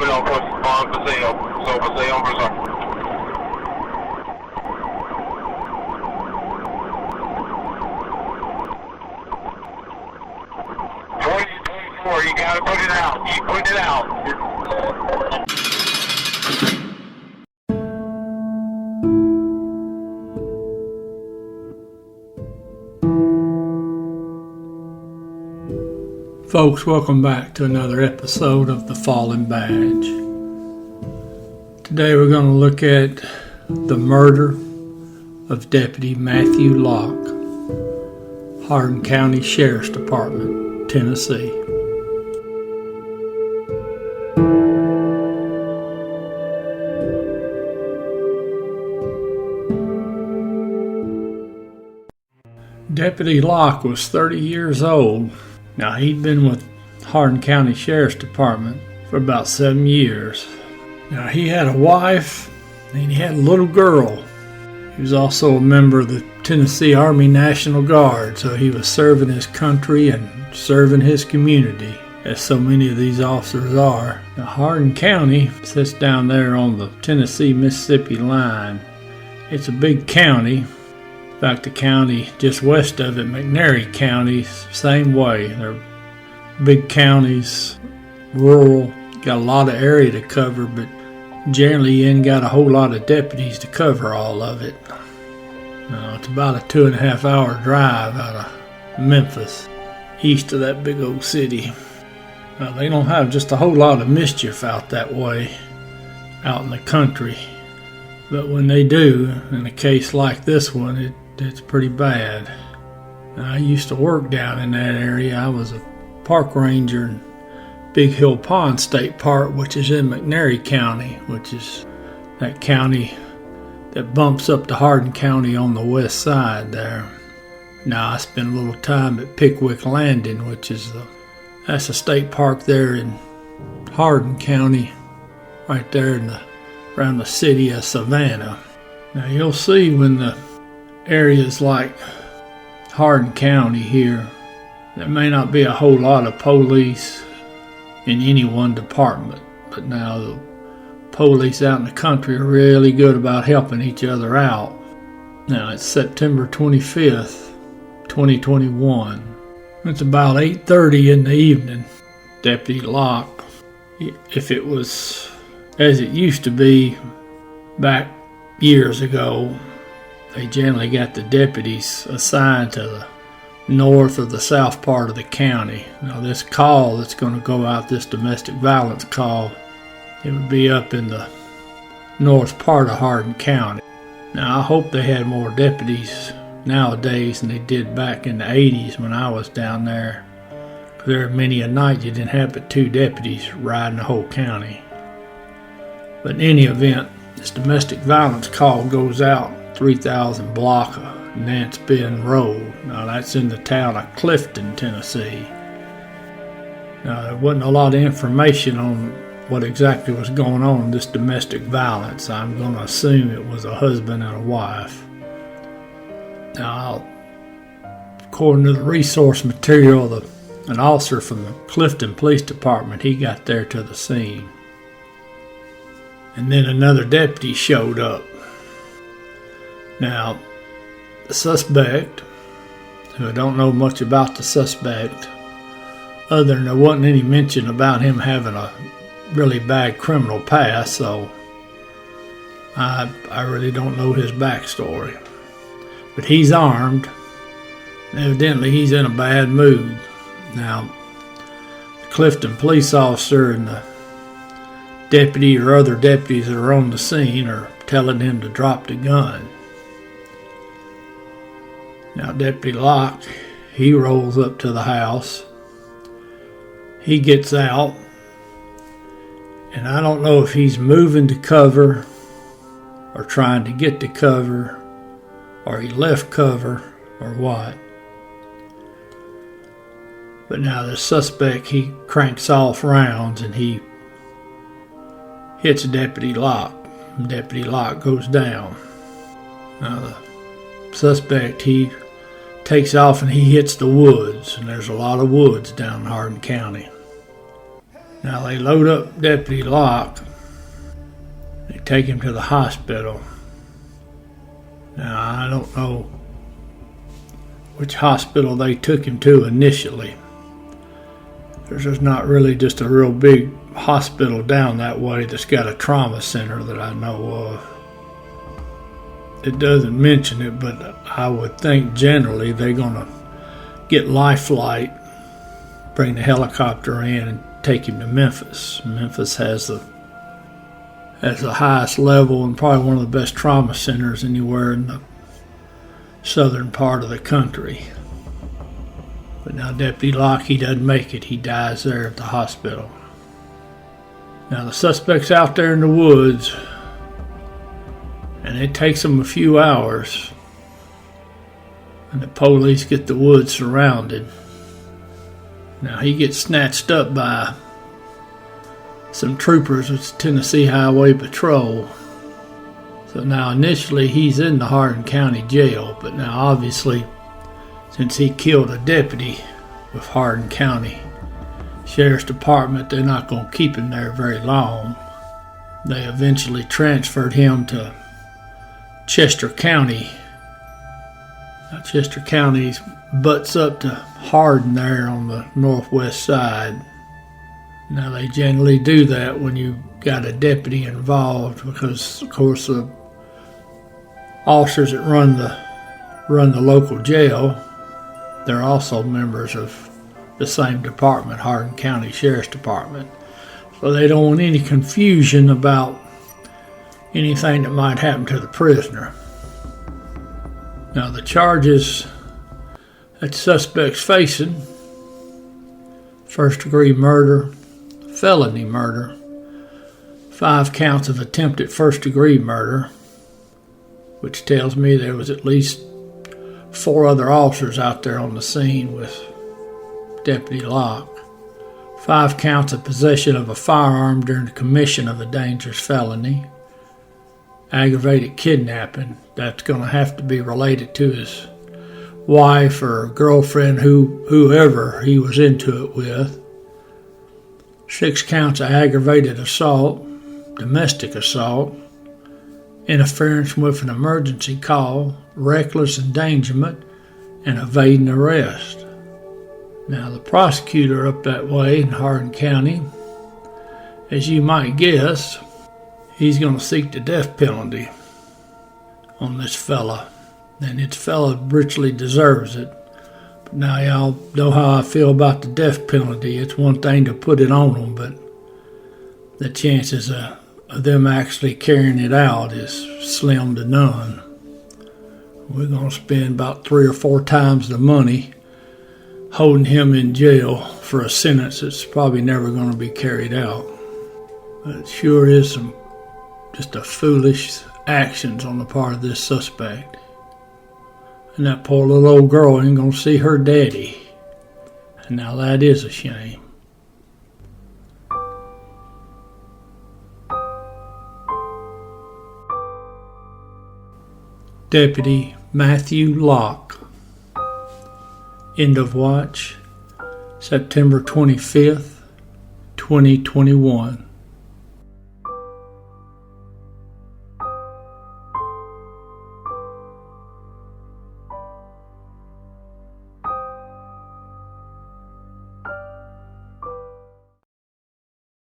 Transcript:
no, pues, paseo, hombre. 2024, you gotta put it out. You put it out. Folks, welcome back to another episode of The Fallen Badge. Today we're going to look at the murder of Deputy Matthew Locke, Hardin County Sheriff's Department, Tennessee. Deputy Locke was 30 years old. Now, he'd been with Hardin County Sheriff's Department for about 7 years. Now, he had a wife and he had a little girl. He was also a member of the Tennessee Army National Guard, so he was serving his country and serving his community, as so many of these officers are. Now, Hardin County sits down there on the Tennessee-Mississippi line. It's a big county. In fact, the county just west of it, McNairy County, same way. They're big counties, rural, got a lot of area to cover, but generally you ain't got a whole lot of deputies to cover all of it. It's about a 2.5 hour drive out of Memphis, east of that big old city. They don't have just a whole lot of mischief out that way, out in the country. But when they do, in a case like this one, it's pretty bad. I used to work down in that area. I was a park ranger in Big Hill Pond State Park, which is in McNairy County, which is that county that bumps up to Hardin County on the west side there. Now, I spent a little time at Pickwick Landing, which is that's a state park there in Hardin County, right there around the city of Savannah. Now, you'll see when the areas like Hardin County here, there may not be a whole lot of police in any one department, but now the police out in the country are really good about helping each other out. Now, it's September 25th, 2021. It's about 8:30 in the evening. Deputy Locke, if it was as it used to be back years ago, they generally got the deputies assigned to the north or the south part of the county. Now, this call that's going to go out, this domestic violence call, it would be up in the north part of Hardin County. Now, I hope they had more deputies nowadays than they did back in the 80s when I was down there. There are many a night you didn't have but 2 deputies riding the whole county. But in any event, this domestic violence call goes out 3000 block of Nance Bend Road. Now, that's in the town of Clifton, Tennessee. Now, there wasn't a lot of information on what exactly was going on in this domestic violence. I'm going to assume it was a husband and a wife. Now, according to the resource material, an officer from the Clifton Police Department, he got there to the scene. And then another deputy showed up. Now, the suspect, who I don't know much about the suspect, other than there wasn't any mention about him having a really bad criminal past, so I really don't know his backstory. But he's armed, and evidently he's in a bad mood. Now, the Clifton police officer and the deputy or other deputies that are on the scene are telling him to drop the gun. Now, Deputy Locke, he rolls up to the house. He gets out, and I don't know if he's moving to cover or trying to get to cover or he left cover or what. But now the suspect, he cranks off rounds and he hits Deputy Locke. Deputy Locke goes down. Now the suspect, he takes off and he hits the woods, and there's a lot of woods down in Hardin County. Now they load up Deputy Locke. They take him to the hospital. Now I don't know which hospital they took him to initially. There's just not really just a real big hospital down that way that's got a trauma center that I know of. It doesn't mention it, but I would think generally they're going to get life flight, bring the helicopter in, and take him to Memphis. Memphis has the highest level and probably one of the best trauma centers anywhere in the southern part of the country. But now Deputy Locke, he doesn't make it. He dies there at the hospital. Now the suspect's out there in the woods, and it takes them a few hours, and the police get the woods surrounded. Now he gets snatched up by some troopers with Tennessee Highway Patrol. So now initially he's in the Hardin County Jail, but now obviously since he killed a deputy with Hardin County Sheriff's Department, they're not going to keep him there very long. They eventually transferred him to Chester County. Now Chester County butts up to Hardin there on the northwest side. Now they generally do that when you got a deputy involved because, of course, the officers that run the local jail, they're also members of the same department, Hardin County Sheriff's Department. So they don't want any confusion about anything that might happen to the prisoner. Now the charges that the suspect's facing: first-degree murder, felony murder, 5 counts of attempted first-degree murder, which tells me there was at least 4 other officers out there on the scene with Deputy Locke, 5 counts of possession of a firearm during the commission of a dangerous felony, aggravated kidnapping. That's going to have to be related to his wife or girlfriend, whoever he was into it with. 6 counts of aggravated assault, domestic assault, interference with an emergency call, reckless endangerment, and evading arrest. Now the prosecutor up that way in Hardin County, as you might guess, he's going to seek the death penalty on this fella. And this fella richly deserves it. But now y'all know how I feel about the death penalty. It's one thing to put it on them, but the chances of them actually carrying it out is slim to none. We're going to spend about 3 or 4 times the money holding him in jail for a sentence that's probably never going to be carried out. But it sure is some just a foolish actions on the part of this suspect. And that poor little old girl ain't going to see her daddy. And now that is a shame. Deputy Matthew Locke. End of watch, September 25th, 2021.